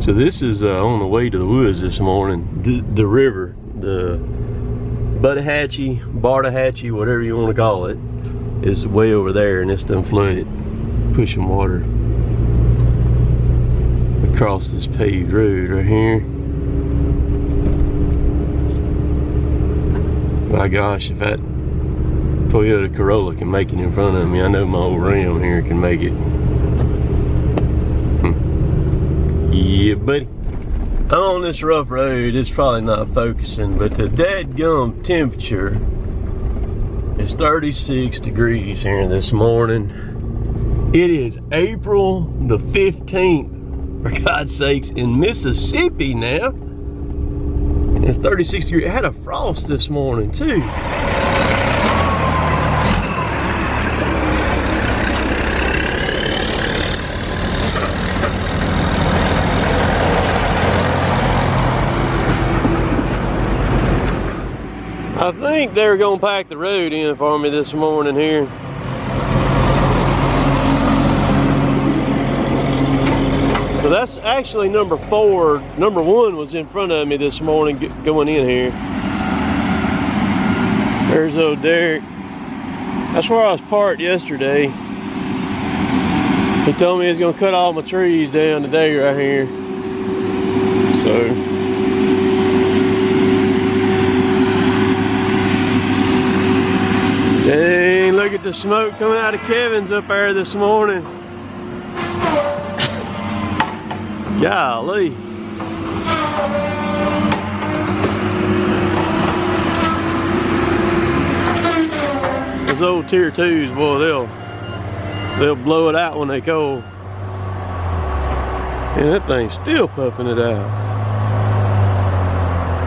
So this is on the way to the woods this morning. The river, the Bartahatchee, whatever you want to call it, is way over there, and it's done flooded, pushing water across this paved road right here. My gosh, if that Toyota Corolla can make it in front of me, I know my old Ram here can make it. Yeah, buddy. I'm on this rough road. It's probably not focusing, but the dadgum temperature is 36 degrees here this morning. It is April the 15th, for God's sakes, in Mississippi now. And it's 36 degrees. It had a frost this morning too. I think they're gonna pack the road in for me this morning here. So that's actually number 4. Number 1 was in front of me this morning going in here. There's old Derek. That's where I was parked yesterday. He told me he was gonna cut all my trees down today right here. So dang, look at the smoke coming out of Kevin's up there this morning. Golly. Those old tier 2s, boy, they'll blow it out when they cold. And that thing's still puffing it out.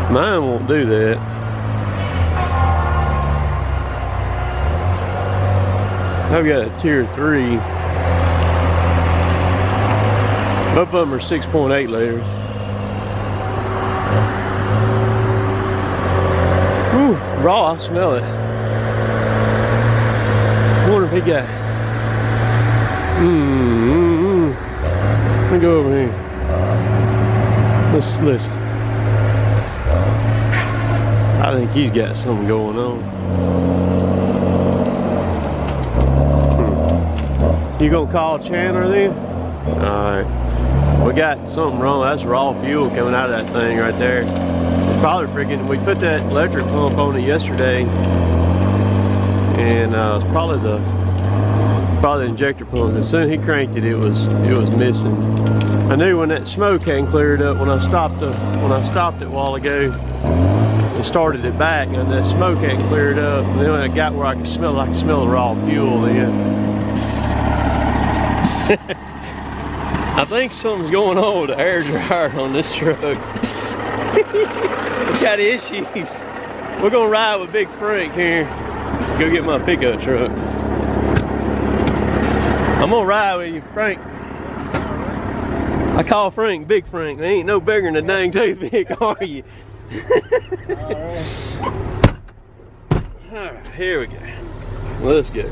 Mine won't do that. I've got a tier 3. Both of them are 6.8 liters. Whew, raw, I smell it. I wonder if he got. Let me go over here. Let's listen. I think he's got something going on. You gonna call Chandler then? Alright. We got something wrong. That's raw fuel coming out of that thing right there. It's probably freaking, we put that electric pump on it yesterday. And it's probably the injector pump. As soon as he cranked it, it was missing. I knew when that smoke hadn't cleared up when I stopped it a while ago and started it back, and that smoke hadn't cleared up. And then when I got where I could smell the raw fuel then. I think something's going on with the air dryer on this truck. It's got issues. We're gonna ride with Big Frank here. Go get my pickup truck. I'm gonna ride with you, Frank. I call Frank Big Frank. They ain't no bigger than a dang toothpick, are you? Alright, here we go. Let's go.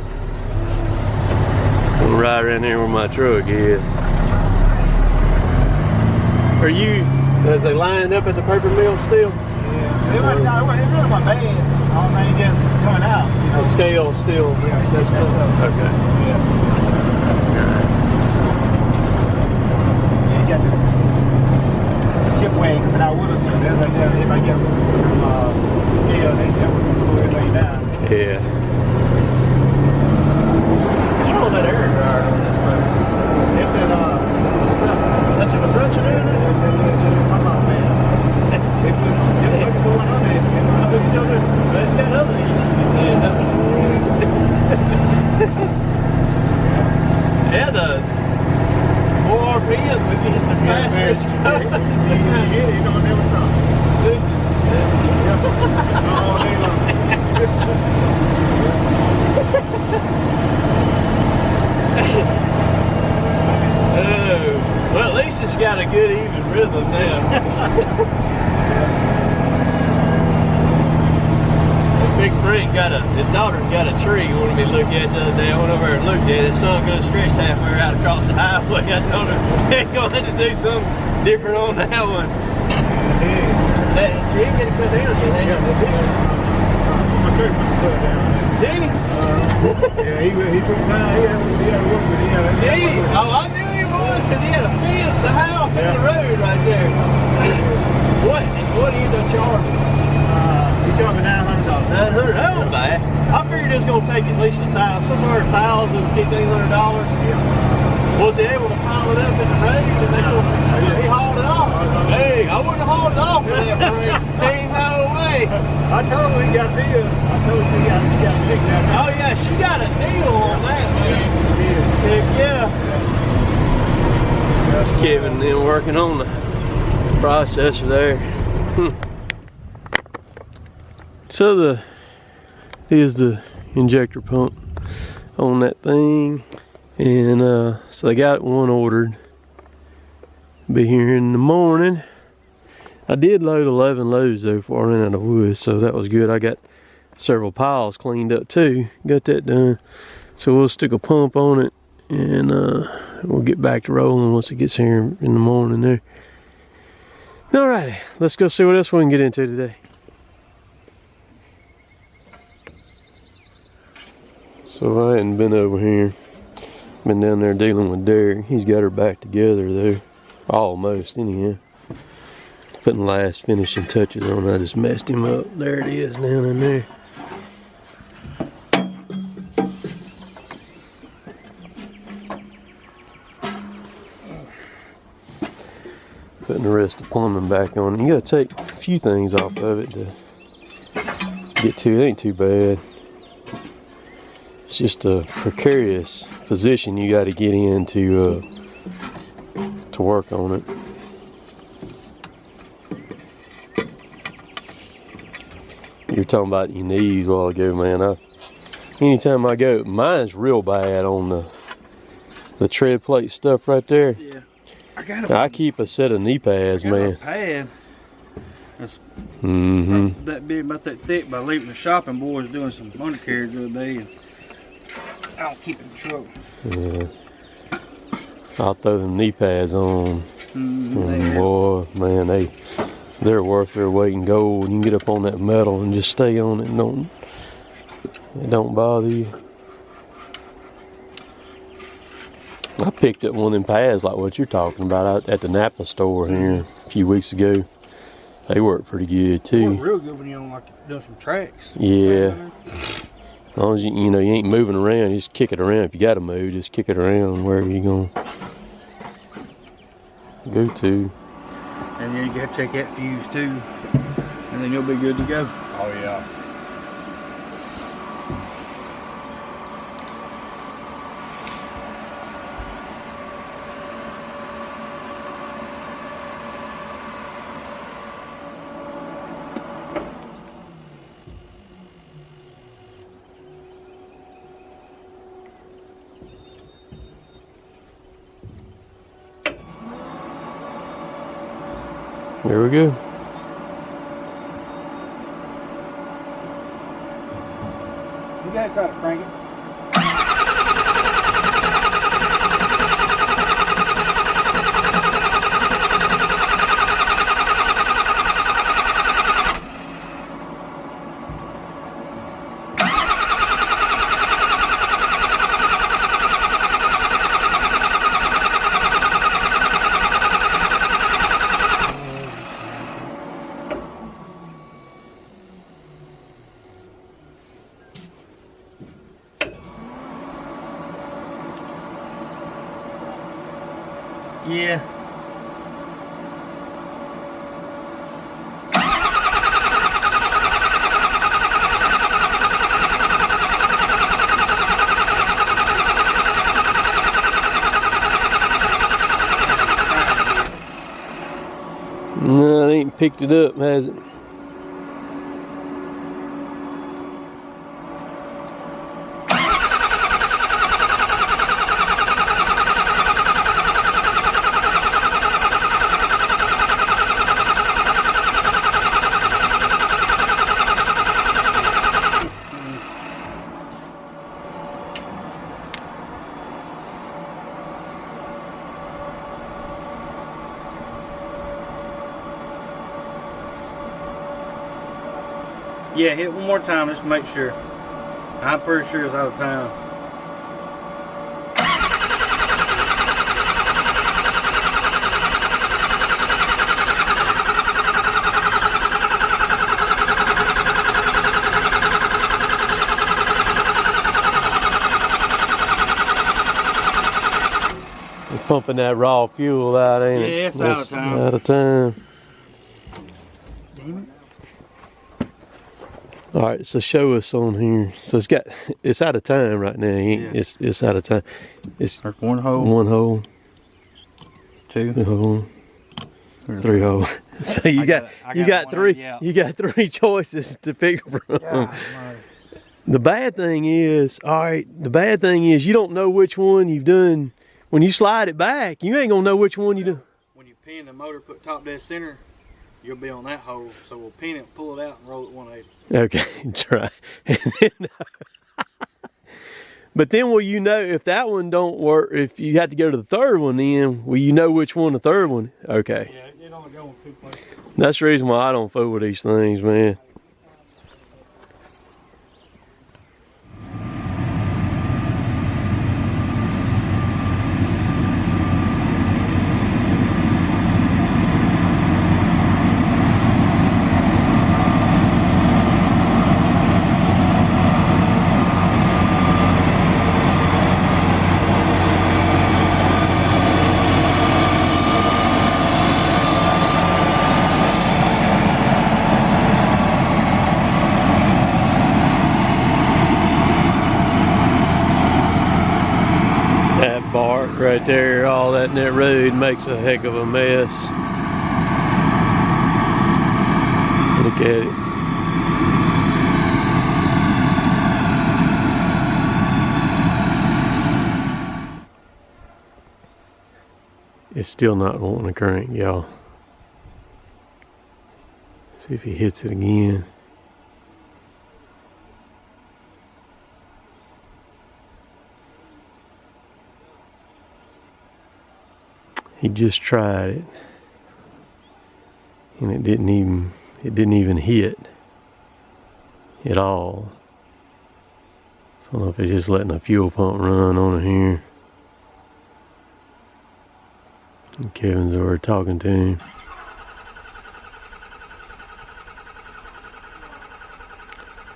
I'm gonna ride around here where my truck is. Are you, as they lined up at the paper mill still? Yeah, it really wasn't bad. All things just coming out. You know? The scale still? Yeah, that's still, okay. Yeah. You got the chip wing coming out with us. If I get scale, they will pull everything down. Yeah. What's wrong with that air dryer on this thing? It's been, that's what the fronts are doing? come on, man. It's going on there. It's still good. But it's got other issues. Yeah, the more RPMs we get, the faster. You don't never stop. Listen. All day long. Well, at least it's got a good even rhythm now. Big Frank his daughter's got a tree he wanted me to look at the other day. I went over there and looked at it. It's not going to stretch halfway out across the highway. I told her, hey, you're going to have to do something different on that one. Yeah. That, she ain't gonna cut down yet, ain't Yeah, she? my church was put down. Did he? Yeah, he took time. He had to work with him. Did he? Oh, I knew he was because he had a fence, the house, and the road right there. What do you done charge him? He charged me $900. 900. That wasn't bad. I figured it was gonna take at least somewhere $1,000, $1,500. Yeah. Was he able to pile it up in the road and he hauled it off? Hey, I wouldn't have hauled it off with that parade. He ain't no way. I told him he got a deal. I told him he got a deal. Oh yeah, she got a deal on that, man. Heck yeah. Kevin then working on the processor there. So here's the injector pump on that thing. And so they got one ordered. Be here in the morning. I did load 11 loads though before I ran out of wood, so that was good. I got several piles cleaned up too. Got that done. So we'll stick a pump on it and we'll get back to rolling once it gets here in the morning there. Alrighty, let's go see what else we can get into today. So I hadn't been over here. Been down there dealing with Derek. He's got her back together though. Almost anyhow. Putting last finishing touches on it. I just messed him up. There it is down in there. Putting the rest of the plumbing back on it. You gotta take a few things off of it to get to. It ain't too bad. It's just a precarious position you got to get in to work on it. You were talking about your knees a while ago, man. Anytime I go, mine's real bad on the tread plate stuff right there. Yeah, I keep a set of knee pads, man. A pad. That's Mm-hmm. that big, about that thick. By leaving the shopping, boys doing some undercarriage the other day, and I don't keep it in the truck. Yeah. I'll throw them knee pads on. And boy, man, they're worth their weight in gold. You can get up on that metal and just stay on it and it don't bother you. I picked up one of them pads like what you're talking about out at the Napa store here a few weeks ago. They work pretty good too. Work real good when you're on like doing some tracks. Yeah. As long as you know you ain't moving around, you just kick it around. If you got to move, just kick it around wherever you're going to go to. And then you got to check that fuse too, and then you'll be good to go. Oh yeah. There we go. You got to try to crank it. Yeah. No, it ain't picked it up, has it? Yeah, hit it one more time just to make sure. I'm pretty sure it's out of time. Pumping that raw fuel out, ain't it? Yeah, it's out of time. Out of time. Damn it. All right, so show us on here. So it's out of time right now. Ain't Yeah. It's out of time. It's There's one hole, one hole, two, hole, three hole. So you got one three. empty out. You got three choices to pick from. God, no. The bad thing is, you don't know which one you've done. When you slide it back, you ain't gonna know which one you do. When you pin the motor, put top dead center, you'll be on that hole. So we'll pin it, pull it out, and roll it 180. Okay, try. But then will you know if that one don't work, if you have to go to the third one then, will you know which one the third one? Okay. Yeah, it only goes in two places. That's the reason why I don't fool with these things, man. Bark right there, all that in that road makes a heck of a mess. Look at it. It's still not wanting to crank, y'all. See if he hits it again. He just tried it, and it didn't even hit at all. So I don't know if it's just letting a fuel pump run on it here. And Kevin's over talking to him.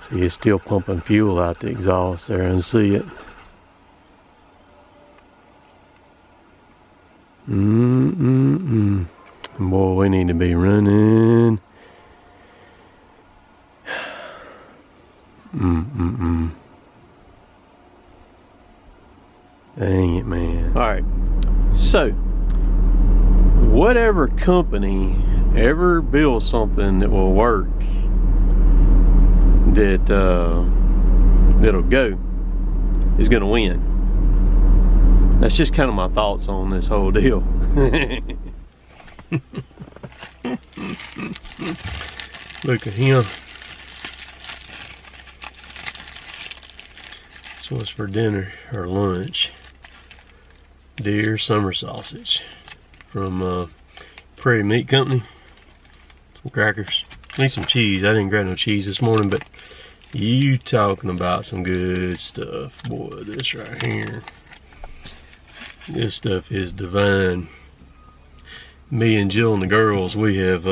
See, it's still pumping fuel out the exhaust there, and see it. Boy, we need to be running. Dang it, man. All right. So, whatever company ever builds something that will work, that'll go, is gonna win. That's just kind of my thoughts on this whole deal. Look at him. This was for dinner or lunch. Deer summer sausage from Prairie Meat Company. Some crackers. Need some cheese. I didn't grab no cheese this morning, but you talking about some good stuff. Boy, this right here. This stuff is divine. Me and Jill and the girls, we have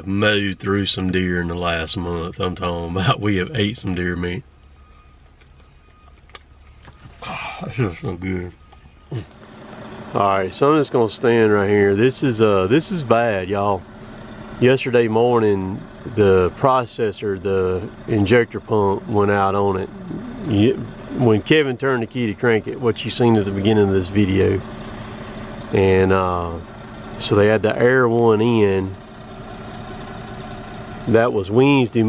mowed through some deer in the last month. I'm talking about we have ate some deer meat. Oh, that feels so good. Alright, so I'm just gonna stand right here. This is bad, y'all. Yesterday morning the processor, the injector pump went out on it. When Kevin turned the key to crank it, what you seen at the beginning of this video, and so they had to air one in. That was Wednesday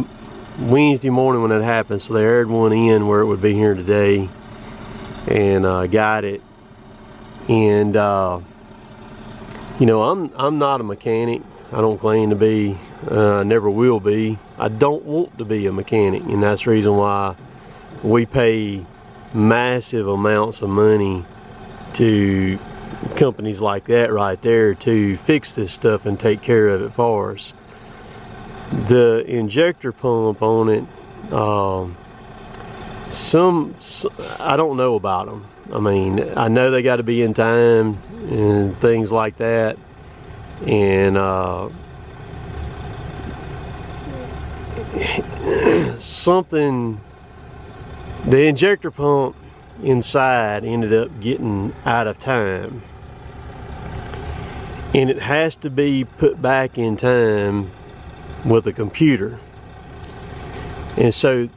morning when that happened, so they aired one in where it would be here today, and got it. And you know, I'm not a mechanic. I don't claim to be. I never will be. I don't want to be a mechanic, and that's the reason why we pay massive amounts of money to companies like that right there to fix this stuff and take care of it for us. the injector pump on it, I don't know about them. I mean, I know they got to be in time and things like that, and the injector pump inside ended up getting out of time, and it has to be put back in time with a computer. And so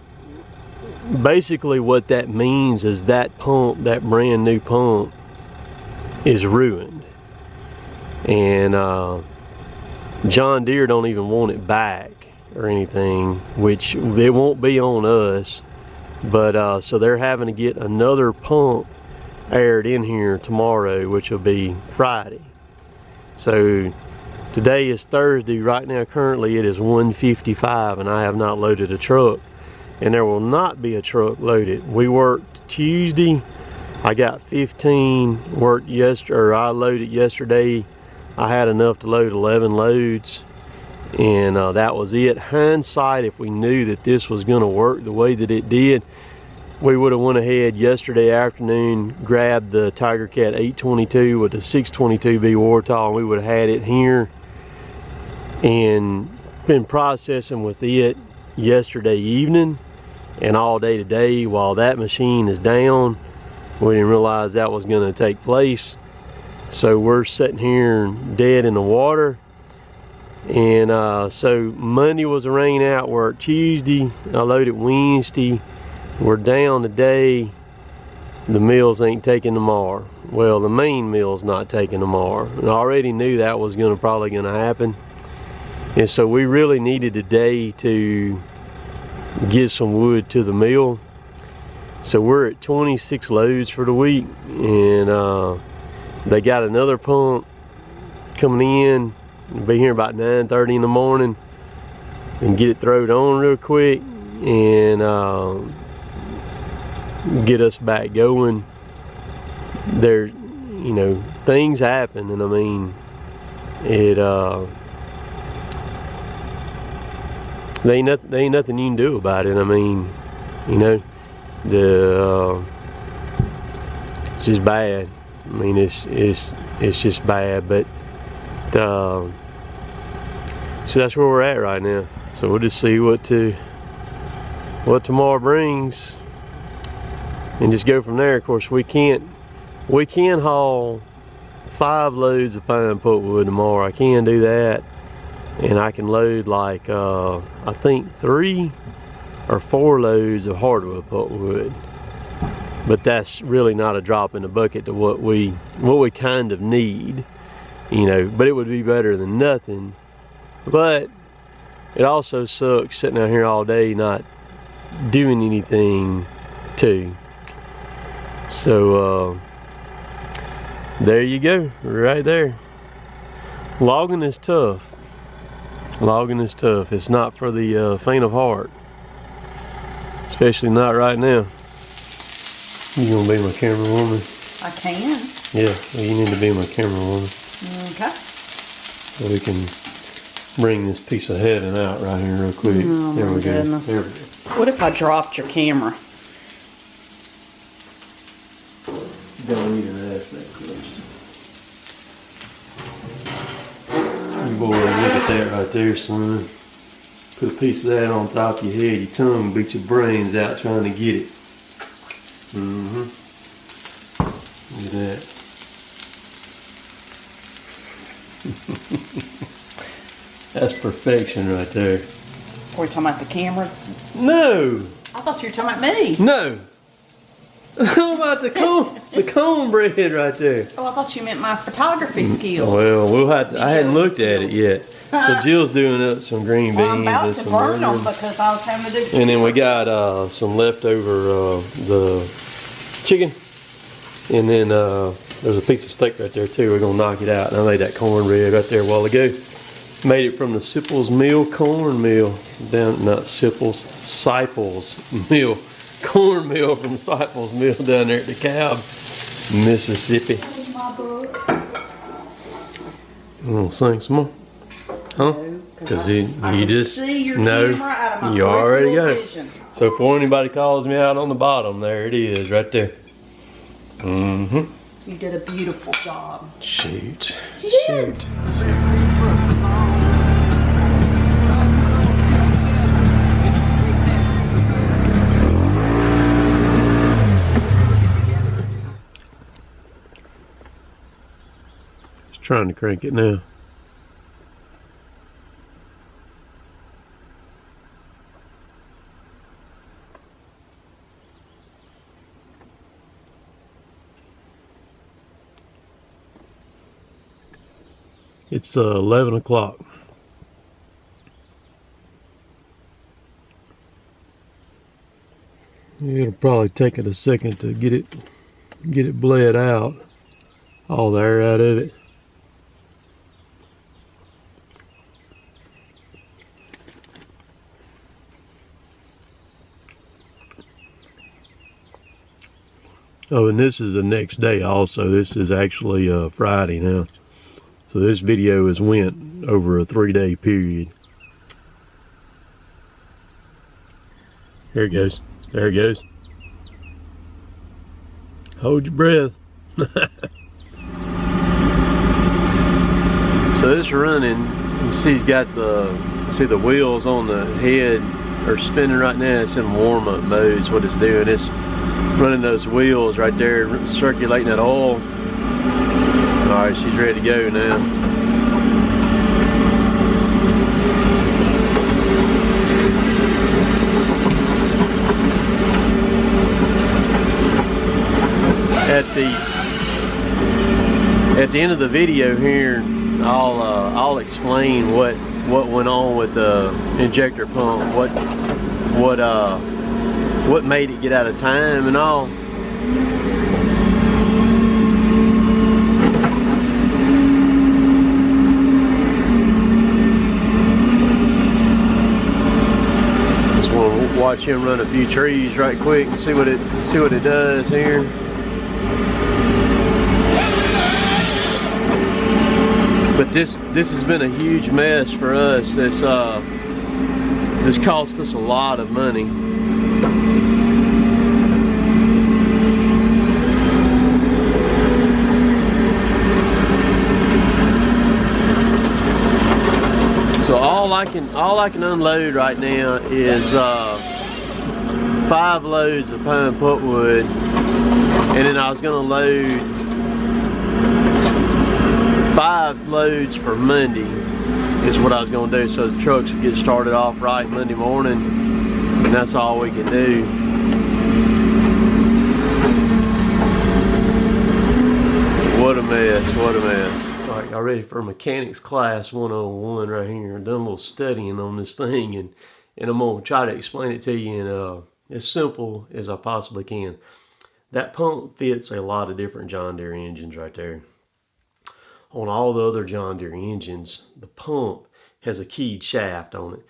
basically what that means is that pump, that brand new pump, is ruined, and John Deere don't even want it back or anything, which it won't be on us. But so they're having to get another pump aired in here tomorrow, which will be Friday. So today is Thursday. Right now currently it is 1:55 and I have not loaded a truck, and there will not be a truck loaded. We worked Tuesday, I got 15 worked yesterday, or I loaded yesterday. I had enough to load 11 loads, and that was it. Hindsight, if we knew that this was going to work the way that it did, we would have went ahead yesterday afternoon, grabbed the Tiger Cat 822 with the 622B Warthog, and we would have had it here and been processing with it yesterday evening and all day today while that machine is down. We didn't realize that was going to take place, so we're sitting here dead in the water. And so Monday was a rain out work. Tuesday I loaded Wednesday. We're down today. The mills ain't taking tomorrow. Well, the main mill's not taking tomorrow. And I already knew that was probably gonna happen. And so we really needed today to get some wood to the mill. So we're at 26 loads for the week, and they got another pump coming in. We'll be here about 9:30 in the morning and get it thrown on real quick and get us back going. There, you know, things happen, and I mean, it there ain't nothing you can do about it. I mean, you know, it's just bad. I mean, it's just bad, but so that's where we're at right now. So we'll just see what tomorrow brings and just go from there. Of course, we can haul 5 loads of pine pulpwood tomorrow. I can do that, and I can load like I think 3 or 4 loads of hardwood pulpwood. But that's really not a drop in the bucket to what we kind of need, you know. But it would be better than nothing. But it also sucks sitting out here all day not doing anything too. So there you go, right there. Logging is tough. Logging is tough. It's not for the faint of heart, especially not right now. You gonna be my camera woman? I can. Yeah, well, you need to be my camera woman. Okay. So we can bring this piece of heading out right here real quick. Oh, there we goodness. go. There we go. What if I dropped your camera? Don't even ask that question. You boy, look at that right there, son. Put a piece of that on top of your head, your tongue beat your brains out trying to get it. Look at that. That's perfection right there. Were you talking about the camera? No! I thought you were talking about me. No! How about the cornbread right there? Oh, I thought you meant my photography skills. Well, we'll have to. I hadn't Video looked at it yet. So Jill's doing up some green beans Well, I'm about and to some burn them onions. because I was having to do. And then we got some leftover the chicken, and then there's a piece of steak right there too. We're gonna knock it out. And I made that cornbread right there a while ago. Made it from the Sipples Mill corn mill down, not Sipples, Siples Mill corn mill from Siples Mill down there at DeKalb, Mississippi. You wanna sing some more? Huh? No, Because I you can just see your no, camera out of my you already peripheral got it. vision. So before anybody calls me out on the bottom, there it is, right there. Mm-hmm. You did a beautiful job. Shoot. You did. Shoot. Just trying to crank it now. It's 11 o'clock. It'll probably take it a second to get it bled out, all the air out of it. Oh, and this is the next day also. This is actually Friday now. So this video has went over a 3-day period. There it goes. There it goes. Hold your breath. So this running, you see he's got the wheels on the head are spinning right now. It's in warm-up mode is what it's doing. It's running those wheels right there, circulating that oil. Alright, she's ready to go now. At the end of the video here, I'll explain what went on with the injector pump, what made it get out of time and all. Just want to watch him run a few trees right quick and see what it does here. But this has been a huge mess for us. This cost us a lot of money. So all I can unload right now is 5 loads of pine pulpwood, and then I was gonna load 5 loads for Monday is what I was gonna do, so the trucks would get started off right Monday morning, and that's all we can do. What a mess, what a mess. All right, y'all ready for Mechanics Class 101 right here. I've done a little studying on this thing, and I'm gonna try to explain it to you in as simple as I possibly can. That pump fits a lot of different John Deere engines right there. On all the other John Deere engines, the pump has a keyed shaft on it.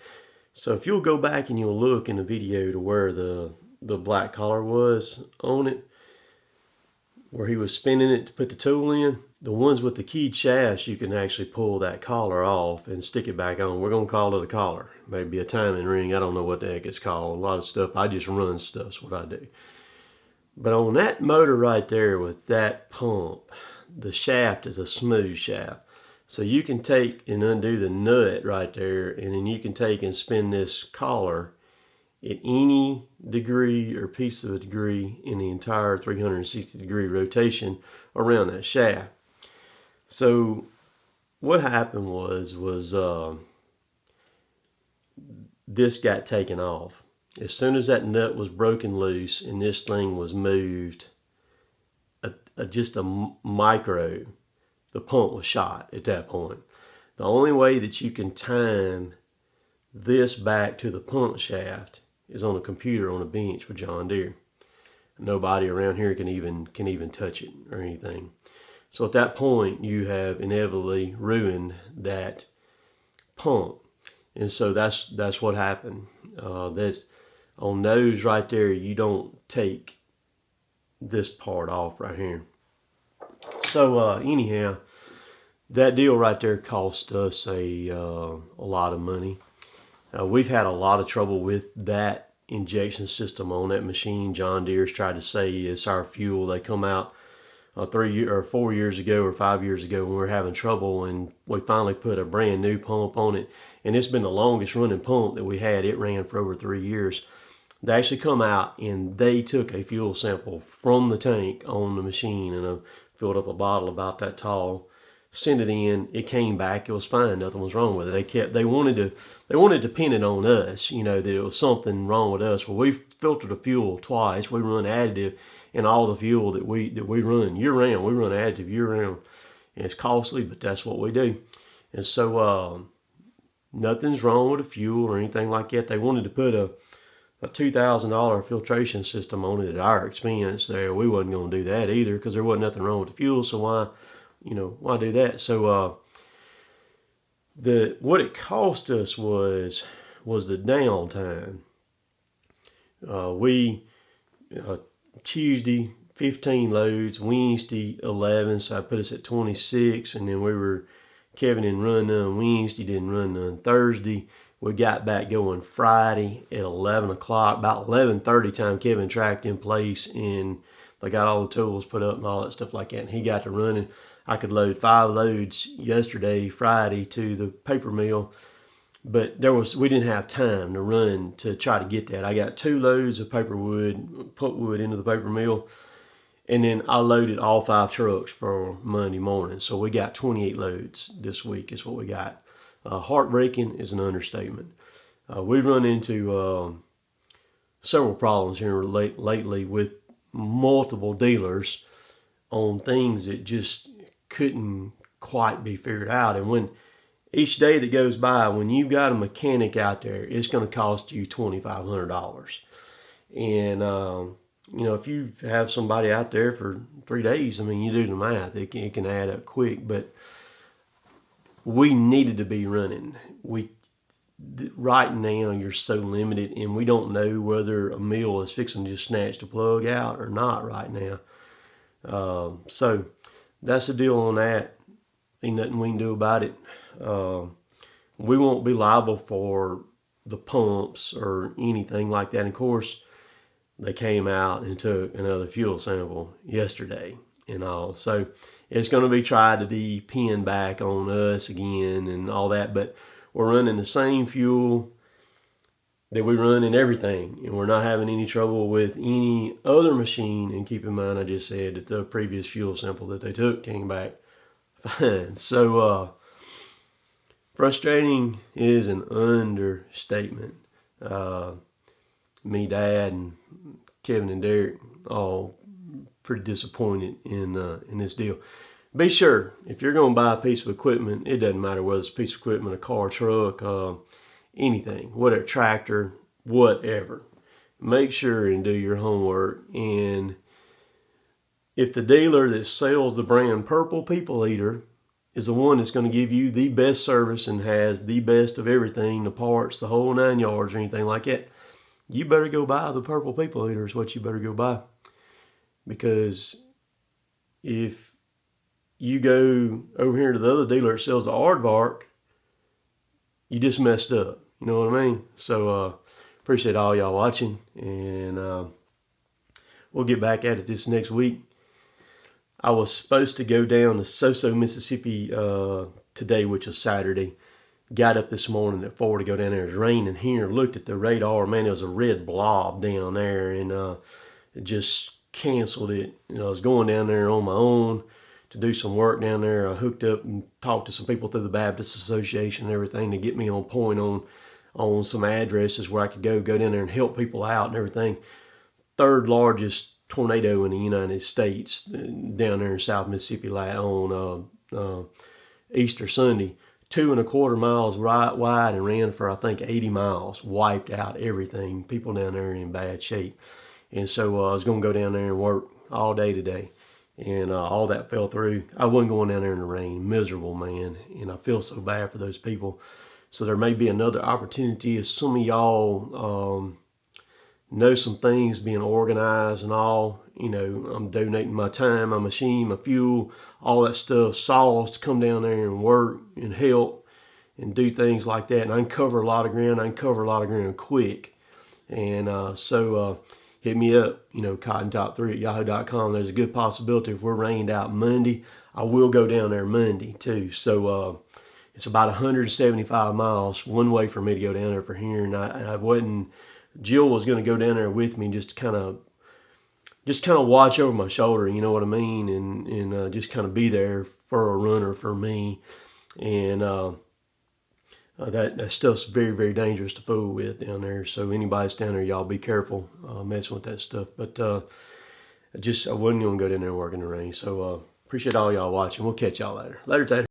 So if you'll go back and you'll look in the video to where the black collar was on it, where he was spinning it to put the tool in, the ones with the keyed shafts, you can actually pull that collar off and stick it back on. We're going to call it a collar. Maybe a timing ring. I don't know what the heck it's called. A lot of stuff. I just run stuff. That's what I do. But on that motor right there with that pump, the shaft is a smooth shaft. So you can take and undo the nut right there, and then you can take and spin this collar at any degree or piece of a degree in the entire 360-degree rotation around that shaft. So what happened was this got taken off. As soon as that nut was broken loose and this thing was moved just a micro, the pump was shot at that point. The only way that you can time this back to the pump shaft is on a computer on a bench with John Deere. Nobody around here can even touch it or anything. So at that point, you have inevitably ruined that pump, and so that's what happened. That's on those right there. You don't take this part off right here. So anyhow, that deal right there cost us a lot of money. We've had a lot of trouble with that injection system on that machine. John Deere's tried to say it's our fuel. They come out 4 years ago or 5 years ago when we were having trouble, and we finally put a brand new pump on it, and it's been the longest running pump that we had. It ran for over 3 years. They actually come out and they took a fuel sample from the tank on the machine, and filled up a bottle about that tall, sent it in. It came back. It was fine. Nothing was wrong with it. They wanted to pin it on us, that it was something wrong with us. Well, we filtered the fuel twice. We run additive in all the fuel that we run year round. We run additive year round, and it's costly, but that's what we do. And so nothing's wrong with the fuel or anything like that. They wanted to put a $2,000 filtration system on it at our expense there. We wasn't going to do that either, because there wasn't nothing wrong with the fuel, so why do that? So what it cost us was the downtime. Tuesday 15 loads, Wednesday 11, so I put us at 26, and then Kevin didn't run none Wednesday, didn't run none Thursday. We got back going Friday at 11 o'clock. About 11:30 time, Kevin tracked in place, and they got all the tools put up and all that stuff like that, and he got to running. I could load 5 loads yesterday, Friday, to the paper mill, but we didn't have time to run to try to get that. I got 2 loads of paper wood, put wood into the paper mill, and then I loaded all 5 trucks for Monday morning. So we got 28 loads this week is what we got. Heartbreaking is an understatement. We've run into several problems here lately with multiple dealers on things that just couldn't quite be figured out. And when each day that goes by, when you've got a mechanic out there, it's going to cost you $2,500. And if you have somebody out there for 3 days, you do the math, it can add up quick. But we needed to be running. Right now, you're so limited, and we don't know whether a mill is fixing to just snatch the plug out or not right now. So that's the deal on that. Ain't nothing we can do about it. We won't be liable for the pumps or anything like that. And of course, they came out and took another fuel sample yesterday and all. So it's going to be tried to be pinned back on us again and all that. But we're running the same fuel that we run in everything, and we're not having any trouble with any other machine. And keep in mind, I just said that the previous fuel sample that they took came back fine. So frustrating is an understatement. Me, Dad, and Kevin and Derek all pretty disappointed in this deal. Be sure, if you're going to buy a piece of equipment, it doesn't matter whether it's a piece of equipment, a car, truck, anything, whatever, tractor, whatever. Make sure and do your homework. And if the dealer that sells the brand Purple People Eater is the one that's going to give you the best service and has the best of everything, the parts, the whole 9 yards or anything like that, you better go buy the Purple People Eater is what you better go buy. Because if you go over here to the other dealer that sells the Aardvark, you just messed up. You know what I mean? So appreciate all y'all watching, and we'll get back at it this next week. I was supposed to go down to Soso, Mississippi today, which was Saturday. Got up this morning at 4 to go down there. It was raining here. Looked at the radar. Man, there was a red blob down there, and it just canceled it. I was going down there on my own to do some work down there. I hooked up and talked to some people through the Baptist Association and everything to get me on point on some addresses where I could go down there and help people out and everything. 3rd largest tornado in the United States down there in South Mississippi on Easter Sunday. 2.25 miles wide and ran for I think 80 miles. Wiped out everything. People down there in bad shape. And so I was going to go down there and work all day today. And all that fell through. I wasn't going down there in the rain. Miserable, man. And I feel so bad for those people. So there may be another opportunity if some of y'all know some things, being organized and all. You know, I'm donating my time, my machine, my fuel, all that stuff, saws to come down there and work and help and do things like that. And I can cover a lot of ground. I can cover a lot of ground quick. And so hit me up, you know, cottontop3@yahoo.com. There's a good possibility if we're rained out Monday, I will go down there Monday too. So it's about 175 miles one way for me to go down there for here. And I wasn't, Jill was going to go down there with me just to kind of watch over my shoulder, you know what I mean? And just kind of be there for a runner for me. And that stuff's very, very dangerous to fool with down there. So anybody's down there, y'all be careful messing with that stuff. But I wasn't going to go down there and work in the rain. So appreciate all y'all watching. We'll catch y'all later. Later, Tater.